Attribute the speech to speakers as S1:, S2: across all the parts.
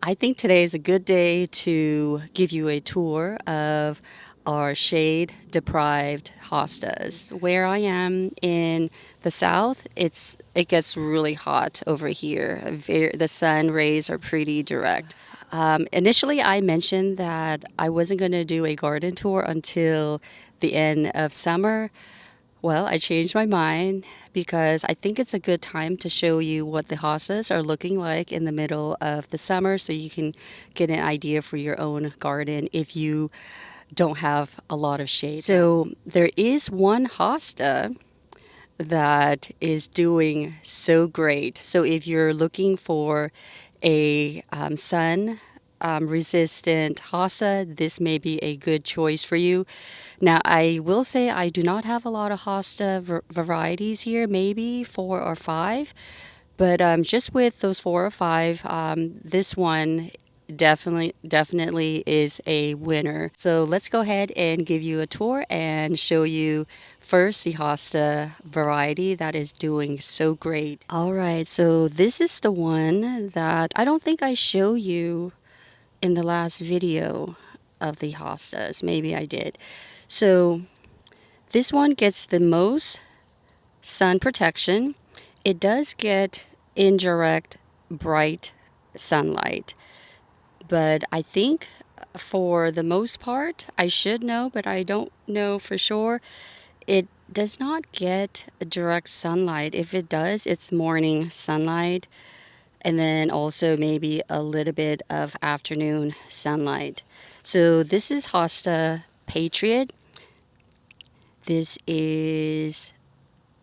S1: I think today is a good day to give you a tour of our shade deprived hostas. Where I am in the south, it gets really hot over here. The sun rays are pretty direct. Initially, I mentioned that I wasn't going to do a garden tour until the end of summer. Well, I changed my mind because I think it's a good time to show you what the hostas are looking like in the middle of the summer so you can get an idea for your own garden if you don't have a lot of shade. So there is one hosta that is doing so great. So if you're looking for a sun resistant hosta, this may be a good choice for you. Now, I will say I do not have a lot of hosta varieties here, maybe 4 or 5, but just with those 4 or 5, this one definitely is a winner. So let's go ahead and give you a tour and show you first the hosta variety that is doing so great. All right, so this is the one that I don't think I show you in the last video of the hostas. Maybe I did. So this one gets the most sun protection. It does get indirect bright sunlight, but I think for the most part, I should know, but I don't know for sure, it does not get direct sunlight. If it does, it's morning sunlight, and then also maybe a little bit of afternoon sunlight. So this is Hosta Patriot. This is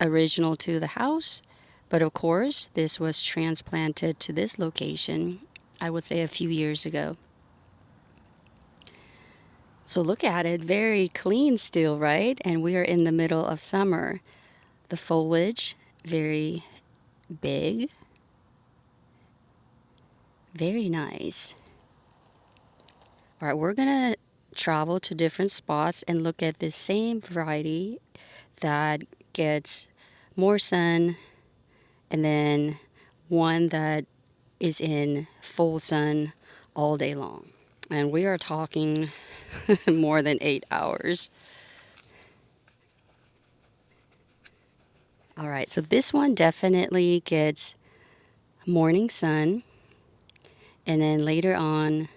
S1: original to the house, but of course, this was transplanted to this location, I would say a few years ago. So look at it, very clean still, right? And we are in the middle of summer. The foliage, very big, very nice. All right, we're gonna travel to different spots and look at this same variety that gets more sun, and then one that is in full sun all day long. And we are talking more than 8 hours. All right, so this one definitely gets morning sun, and then later on,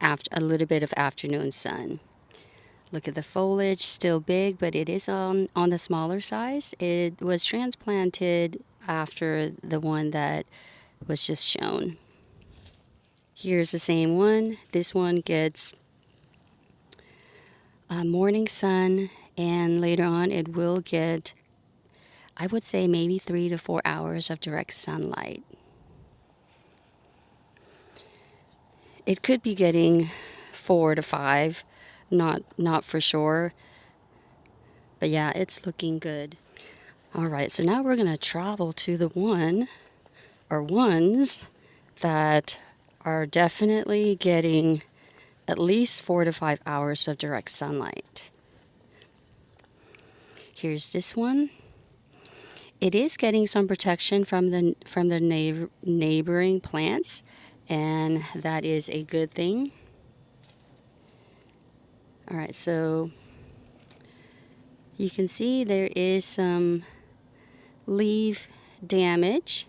S1: after a little bit of afternoon sun. Look at the foliage, still big, but it is on the smaller size. It was transplanted after the one that was just shown. Here's the same one. This one gets morning sun, and later on it will get, I would say, maybe 3 to 4 hours of direct sunlight. It could be getting 4 to 5, not for sure, but yeah, it's looking good. All right, so now we're gonna travel to the one or ones that are definitely getting at least 4 to 5 hours of direct sunlight. Here's this one. It is getting some protection from the neighboring plants, and that is a good thing. All right, so you can see there is some leaf damage.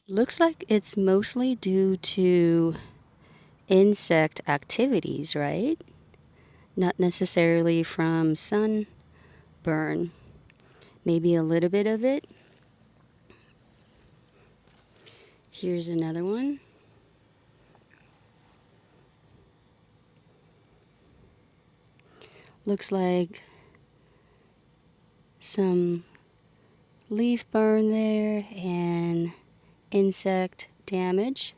S1: Looks like it's mostly due to insect activities, right? Not necessarily from sunburn. Maybe a little bit of it. Here's another one. Looks like some leaf burn there and insect damage.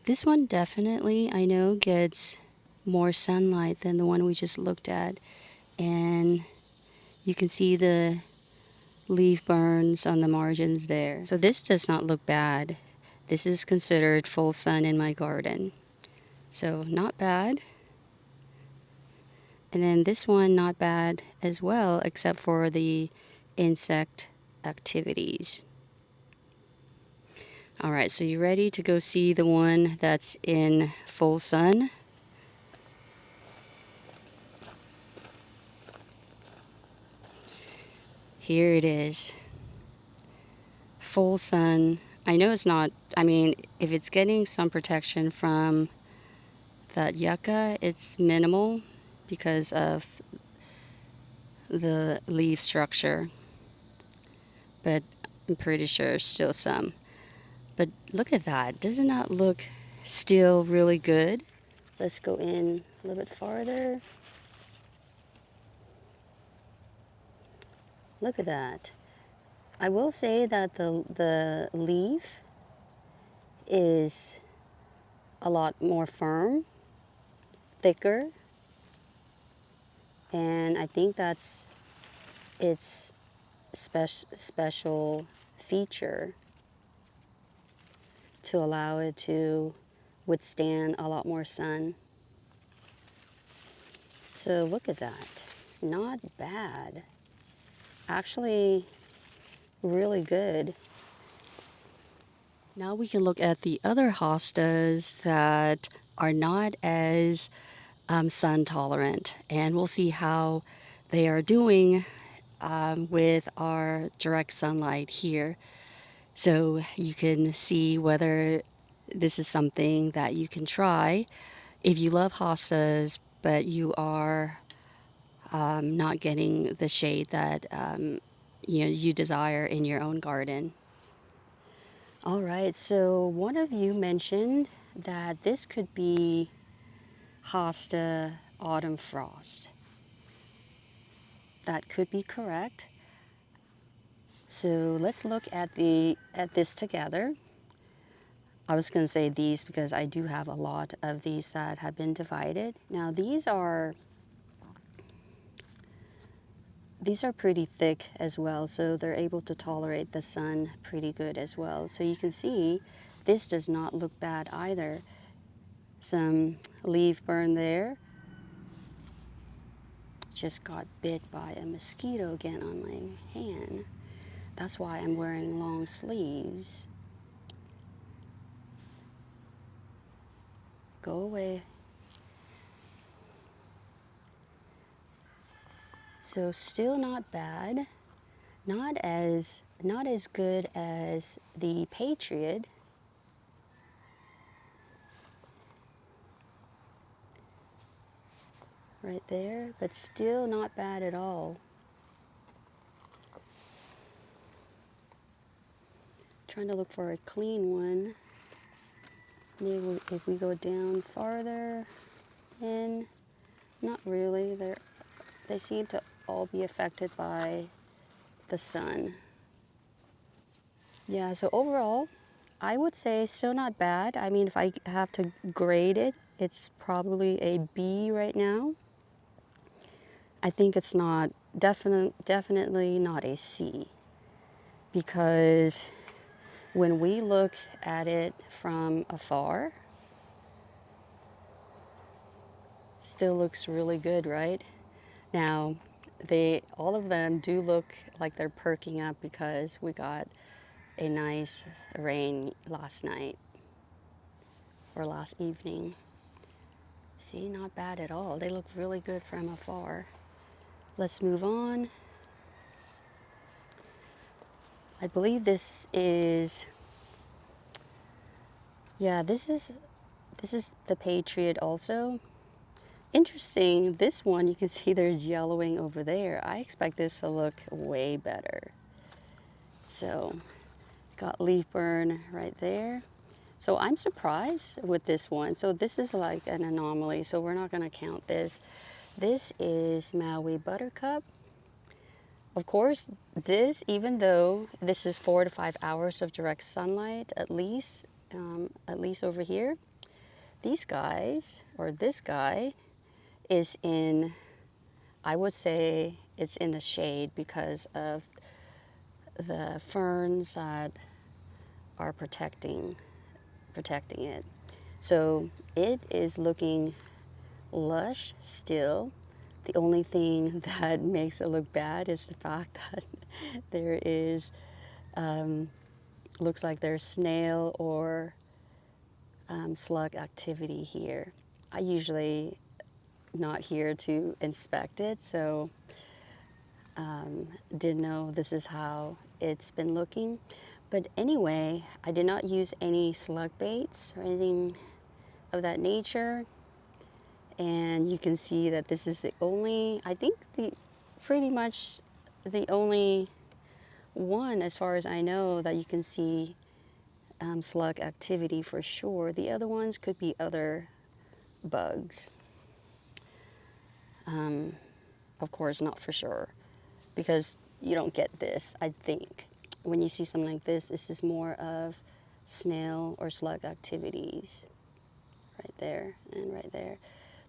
S1: This one definitely, I know, gets more sunlight than the one we just looked at, and you can see the leaf burns on the margins there. So this does not look bad. This is considered full sun in my garden. So not bad. And then this one, not bad as well, except for the insect activities. All right, so you ready to go see the one that's in full sun? Here it is. Full sun. I know it's not, I mean, if it's getting some protection from that yucca, it's minimal because of the leaf structure, but I'm pretty sure still some. But look at that. Doesn't that look still really good? Let's go in a little bit farther. Look at that. I will say that the leaf is a lot more firm, thicker, and I think that's its special feature to allow it to withstand a lot more sun. So look at that. Not bad. Actually, really good. Now we can look at the other hostas that are not as sun tolerant, and we'll see how they are doing with our direct sunlight here. So you can see whether this is something that you can try if you love hostas, but you are not getting the shade that you desire in your own garden. All right, so one of you mentioned that this could be Hosta autumn frost. That could be correct. So let's look at this together. I was going to say these because I do have a lot of these that have been divided. Now these are pretty thick as well, so they're able to tolerate the sun pretty good as well. So you can see this does not look bad either. Some leaf burn there. Just got bit by a mosquito again on my hand. That's why I'm wearing long sleeves. Go away. So still not bad. Not as good as the Patriot. Right there, but still not bad at all. Trying to look for a clean one. Maybe if we go down farther in, not really. They seem to all be affected by the sun. Yeah, so overall, I would say still not bad. I mean, if I have to grade it, it's probably a B right now. I think it's not definitely not a C, because when we look at it from afar, still looks really good, right? Now, all of them do look like they're perking up because we got a nice rain last night or last evening. See, not bad at all. They look really good from afar. Let's move on. I believe this is, yeah, this is the Patriot also. Interesting, this one you can see there's yellowing over there. I expect this to look way better. So, got leaf burn right there. So I'm surprised with this one. So this is like an anomaly, so we're not gonna count this. This is Maui Buttercup. Of course, this, even though this is 4 to 5 hours of direct sunlight, at least over here, these guys, or this guy, is in, I would say it's in the shade because of the ferns that are protecting it. So it is looking lush still. The only thing that makes it look bad is the fact that there is, looks like there's snail or slug activity here. I usually not here to inspect it, so didn't know this is how it's been looking. But anyway, I did not use any slug baits or anything of that nature. And you can see that this is the only, I think pretty much the only one, as far as I know, that you can see slug activity for sure. The other ones could be other bugs. Of course, not for sure, because you don't get this, I think. When you see something like this is more of snail or slug activities. Right there and right there.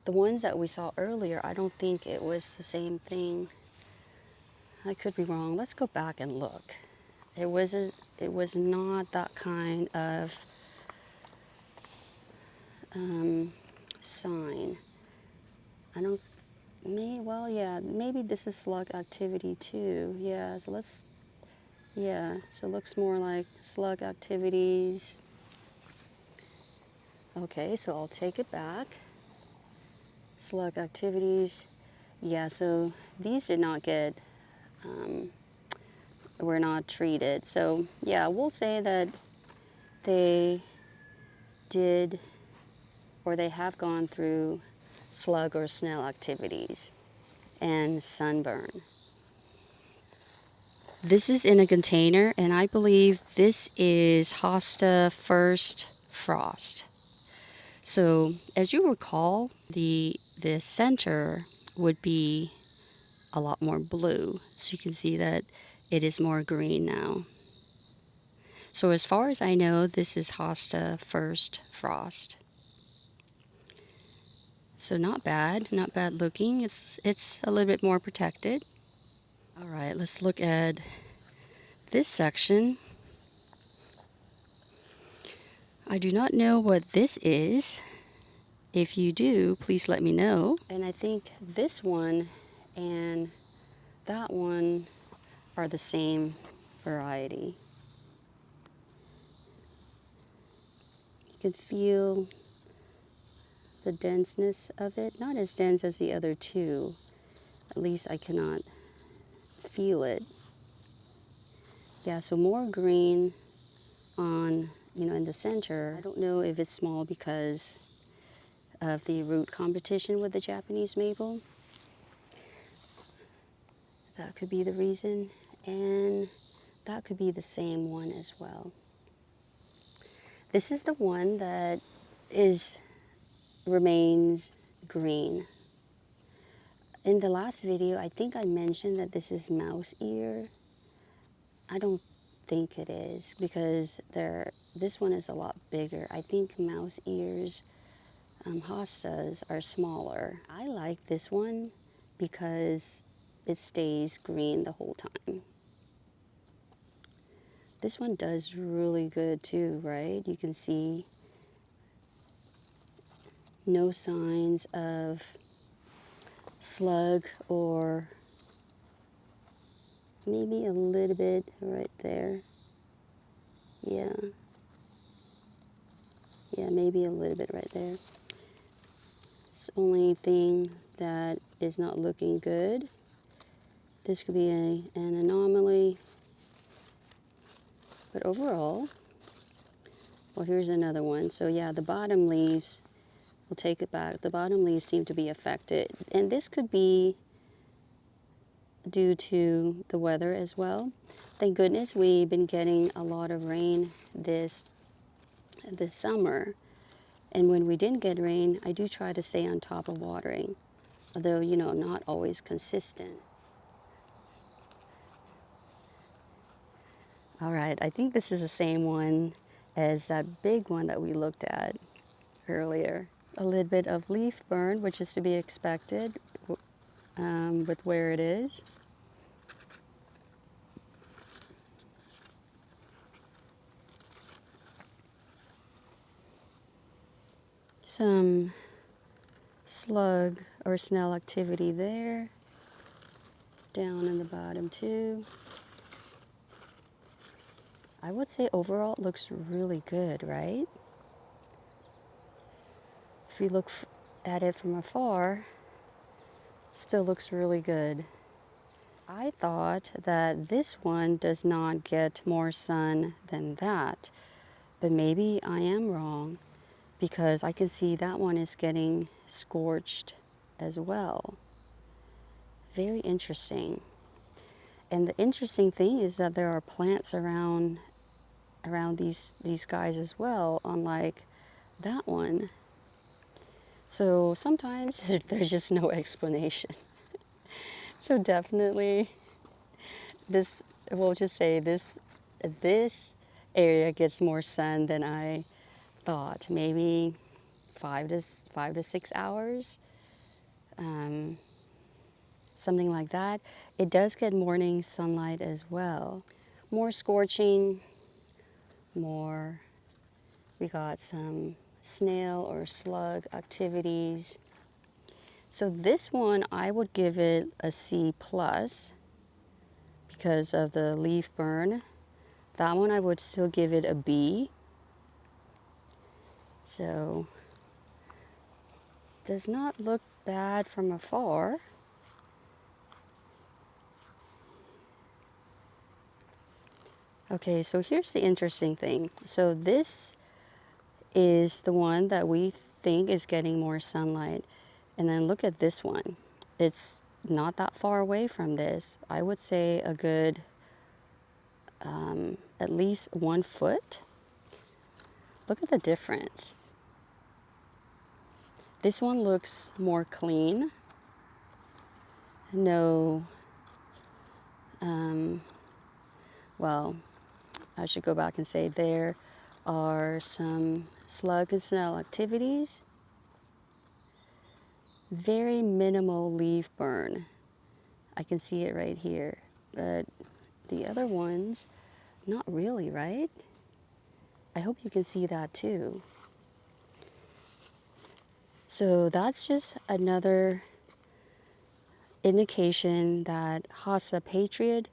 S1: The ones that we saw earlier, I don't think it was the same thing. I could be wrong. Let's go back and look. It was not that kind of sign. I don't, well, yeah, maybe this is slug activity too. Yeah, so so it looks more like slug activities. Okay, so I'll take it back. Slug activities. Yeah, so these did not get, were not treated. So yeah, we'll say that they did, or they have gone through slug or snail activities and sunburn. This is in a container, and I believe this is Hosta First Frost. So as you recall, the center would be a lot more blue. So you can see that it is more green now. So as far as I know, this is Hosta First Frost. So not bad looking. It's a little bit more protected. All right, let's look at this section. I do not know what this is. If you do, please let me know. And I think this one and that one are the same variety. You can feel the denseness of it. Not as dense as the other two. At least I cannot feel it. Yeah, so more green on, in the center. I don't know if it's small because of the root competition with the Japanese maple. That could be the reason. And that could be the same one as well. This is the one that remains green. In the last video, I think I mentioned that this is mouse ear. I don't think it is because this one is a lot bigger. I think mouse ears, hostas, are smaller. I like this one because it stays green the whole time. This one does really good too, right? You can see no signs of slug, or maybe a little bit right there. Yeah, maybe a little bit right there. It's the only thing that is not looking good. This could be an anomaly. But overall, well, here's another one. So yeah, the bottom leaves, we'll take it back. The bottom leaves seem to be affected. And this could be due to the weather as well. Thank goodness we've been getting a lot of rain this summer. And when we didn't get rain, I do try to stay on top of watering, although, not always consistent. All right, I think this is the same one as that big one that we looked at earlier. A little bit of leaf burn, which is to be expected with where it is. Some slug or snail activity there. Down in the bottom too. I would say overall it looks really good, right? If you look at it from afar, still looks really good. I thought that this one does not get more sun than that, but maybe I am wrong because I can see that one is getting scorched as well. Very interesting. And the interesting thing is that there are plants around these guys as well, unlike that one. So sometimes there's just no explanation. So definitely this, we'll just say this area gets more sun than I thought. Maybe 5 to 6 hours, something like that. It does get morning sunlight as well. More scorching, more, we got some snail or slug activities. So this one, I would give it a C plus because of the leaf burn. That one, I would still give it a B. So, does not look bad from afar. Okay, so here's the interesting thing. So this is the one that we think is getting more sunlight. And then look at this one. It's not that far away from this. I would say a good at least 1 foot. Look at the difference. This one looks more clean. No, well, I should go back and say there are some slug and snail activities. Very minimal leaf burn. I can see it right here, but the other ones, not really, right? I hope you can see that too. So that's just another indication that Hosta Patriot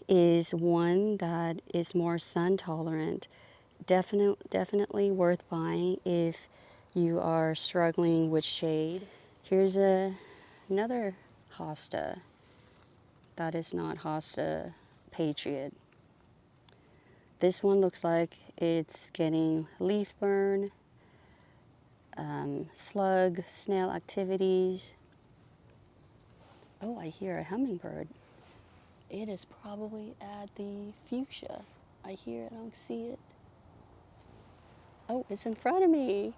S1: is one that is more sun tolerant. Definitely worth buying if you are struggling with shade. Here's another Hosta that is not Hosta Patriot. This one looks like it's getting leaf burn, slug, snail activities. Oh, I hear a hummingbird. It is probably at the fuchsia. I hear it, I don't see it. Oh, it's in front of me.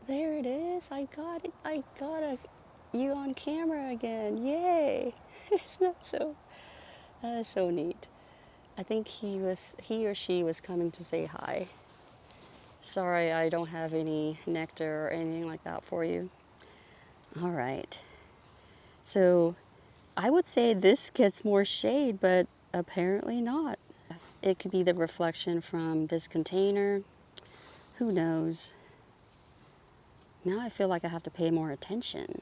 S1: There it is. I got it. I got you on camera again. Yay. It's not so, that is so neat. I think he or she was coming to say hi. Sorry, I don't have any nectar or anything like that for you. All right. So I would say this gets more shade, but apparently not. It could be the reflection from this container. Who knows? Now I feel like I have to pay more attention.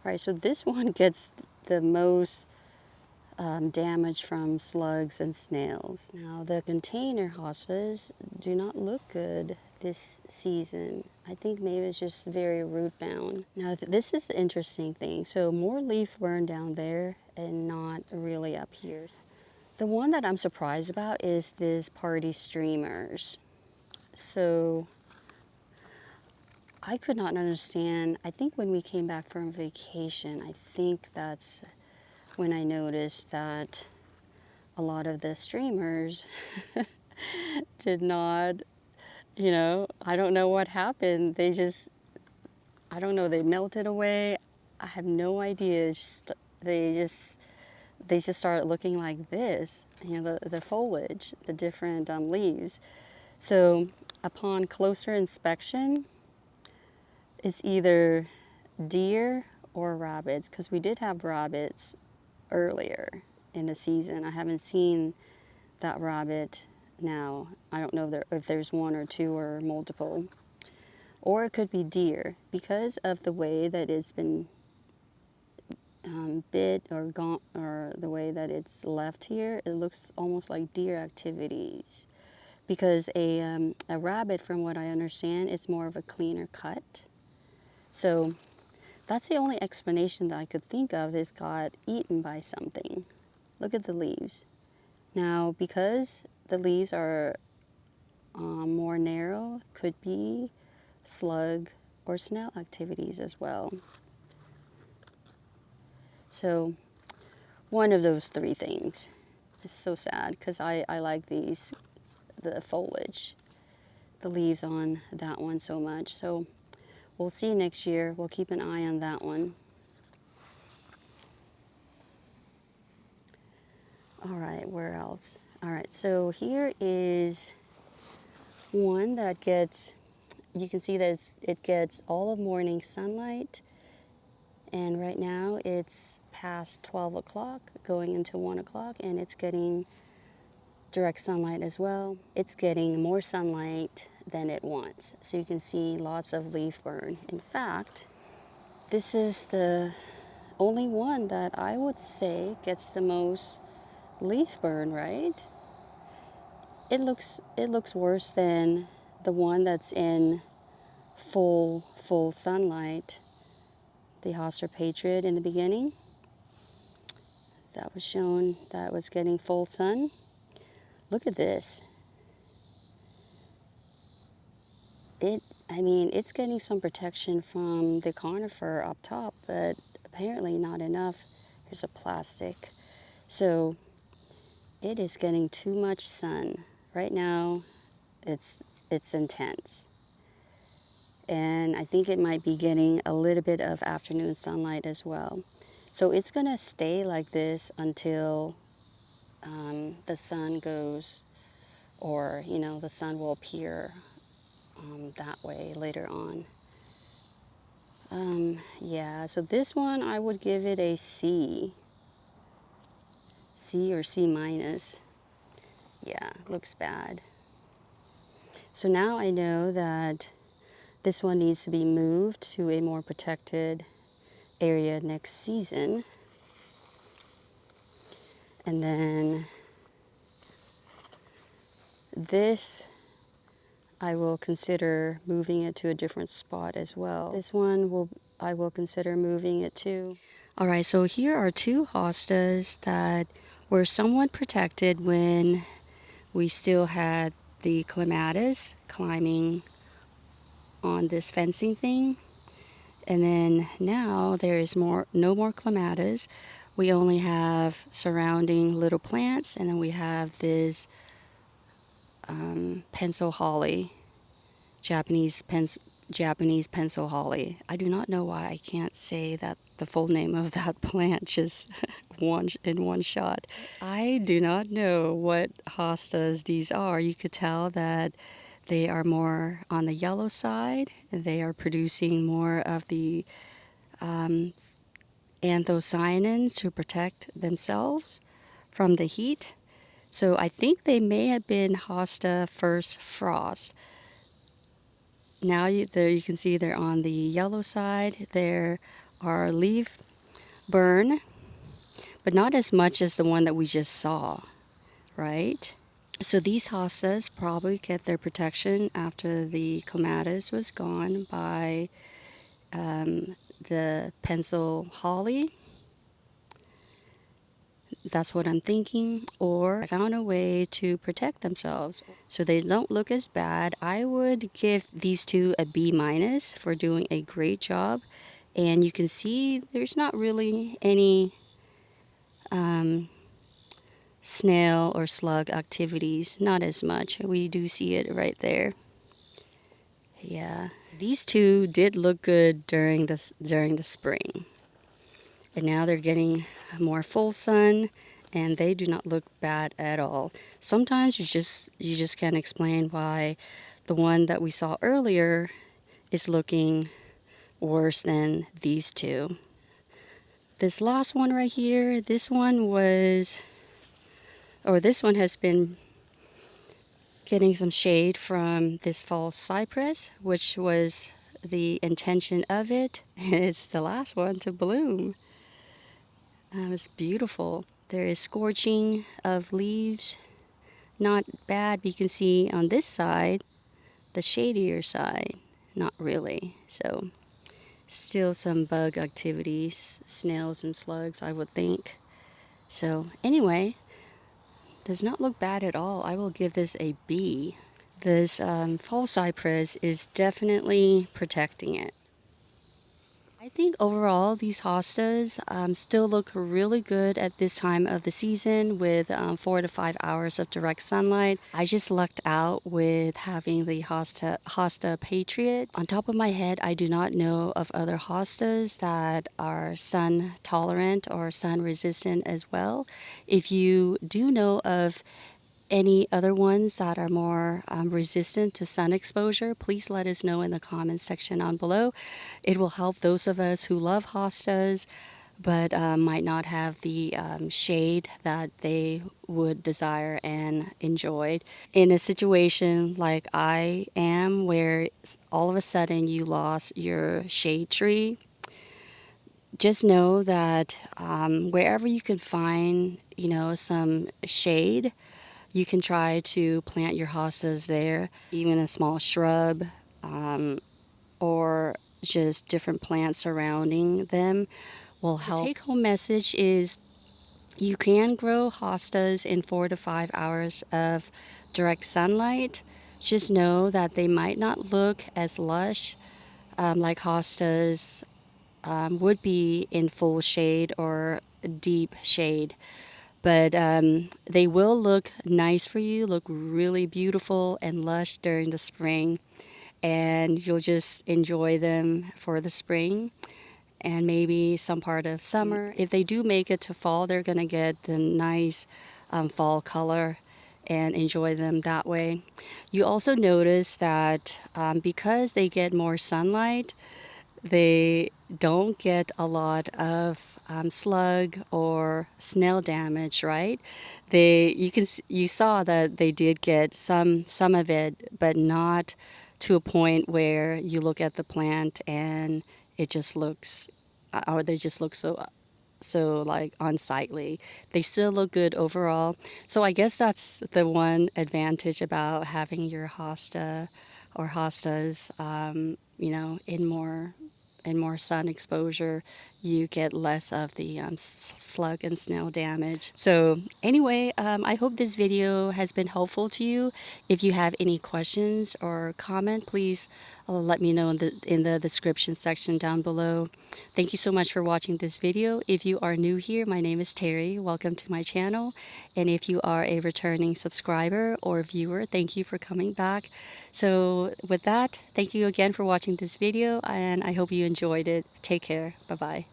S1: All right, so this one gets the most damage from slugs and snails. Now the container hostas do not look good this season. I think maybe it's just very root bound. Now this is the interesting thing. So more leaf burn down there and not really up here. The one that I'm surprised about is this party streamers. So I could not understand. I think when we came back from vacation, I think that's when I noticed that a lot of the streamers did not, I don't know what happened. They just, I don't know, they melted away. I have no idea. They just started looking like this, the foliage, the different leaves. So upon closer inspection, it's either deer or rabbits, because we did have rabbits earlier in the season. I haven't seen that rabbit now. I don't know if there's one or two or multiple. or it could be deer. Because of the way that it's been bit or gone, or the way that it's left here, it looks almost like deer activities. Because a rabbit, from what I understand, it's more of a cleaner cut. So that's the only explanation that I could think of. Is got eaten by something. Look at the leaves. Now, because the leaves are more narrow, could be slug or snail activities as well. So one of those three things. It's so sad because I like the foliage, the leaves on that one so much. So we'll see next year. We'll keep an eye on that one. All right, where else? All right, so here is one that gets, you can see that it gets all of morning sunlight. And right now it's past 12 o'clock, going into 1 o'clock, and it's getting direct sunlight as well. It's getting more sunlight than it wants. So you can see lots of leaf burn. In fact, this is the only one that I would say gets the most leaf burn, right? It looks worse than the one that's in full sunlight, the Hosta Patriot in the beginning. That was shown that was getting full sun. Look at this. It's getting some protection from the conifer up top, but apparently not enough. Here's a plastic. So it is getting too much sun. Right now, it's intense. And I think it might be getting a little bit of afternoon sunlight as well. So it's gonna stay like this until the sun goes, or the sun will appear that way later on. Yeah, so this one I would give it a C or C minus. Yeah, looks bad. So now I know that this one needs to be moved to a more protected area next season. And then this, I will consider moving it to a different spot as well. This one I will consider moving it to. All right, so here are two hostas that were somewhat protected when we still had the clematis climbing on this fencing thing. And then now there is no more clematis. We only have surrounding little plants, and then we have this pencil holly, Japanese pencil holly. I do not know why I can't say that the full name of that plant just in one shot. I do not know what hostas these are. You could tell that they are more on the yellow side. They are producing more of the anthocyanins to protect themselves from the heat. So I think they may have been Hosta first frost. Now there you can see they're on the yellow side. There are leaf burn, but not as much as the one that we just saw, right? So these hostas probably get their protection after the clematis was gone by the pencil holly. That's what I'm thinking. Or found a way to protect themselves so they don't look as bad. I would give these two a B minus for doing a great job. And you can see there's not really any snail or slug activities, not as much. We do see it right there. Yeah, these two did look good during the spring, and now they're getting more full sun, and they do not look bad at all. Sometimes you just can't explain why the one that we saw earlier is looking worse than these two. This last one right here, this one has been getting some shade from this false cypress, which was the intention of it. It's the last one to bloom. It's beautiful. There is scorching of leaves. Not bad. You can see on this side, the shadier side. Not really. So still some bug activities, snails and slugs, I would think. So anyway, does not look bad at all. I will give this a B. This fall cypress is definitely protecting it. I think overall these hostas still look really good at this time of the season with 4 to 5 hours of direct sunlight. I just lucked out with having the Hosta Patriot. On top of my head, I do not know of other hostas that are sun tolerant or sun resistant as well. If you do know of any other ones that are more resistant to sun exposure, please let us know in the comments section down below. It will help those of us who love hostas but might not have the shade that they would desire and enjoy. In a situation like I am, where all of a sudden you lost your shade tree, just know that wherever you can find, some shade, you can try to plant your hostas there, even a small shrub or just different plants surrounding them will help. The take home message is you can grow hostas in 4 to 5 hours of direct sunlight. Just know that they might not look as lush like hostas would be in full shade or deep shade. But they will look nice for you, look really beautiful and lush during the spring. And you'll just enjoy them for the spring and maybe some part of summer. If they do make it to fall, they're going to get the nice fall color and enjoy them that way. You also notice that because they get more sunlight, they don't get a lot of slug or snail damage, right? You saw that they did get some of it, but not to a point where you look at the plant and it just looks, or they just look so like unsightly. They still look good overall. So I guess that's the one advantage about having your hosta or hostas, in more sun exposure. You get less of the slug and snail damage. So anyway, I hope this video has been helpful to you. If you have any questions or comment, please let me know in the description section down below. Thank you so much for watching this video. If you are new here, my name is Terry. Welcome to my channel. And if you are a returning subscriber or viewer, thank you for coming back. So with that, thank you again for watching this video, and I hope you enjoyed it. Take care. Bye-bye.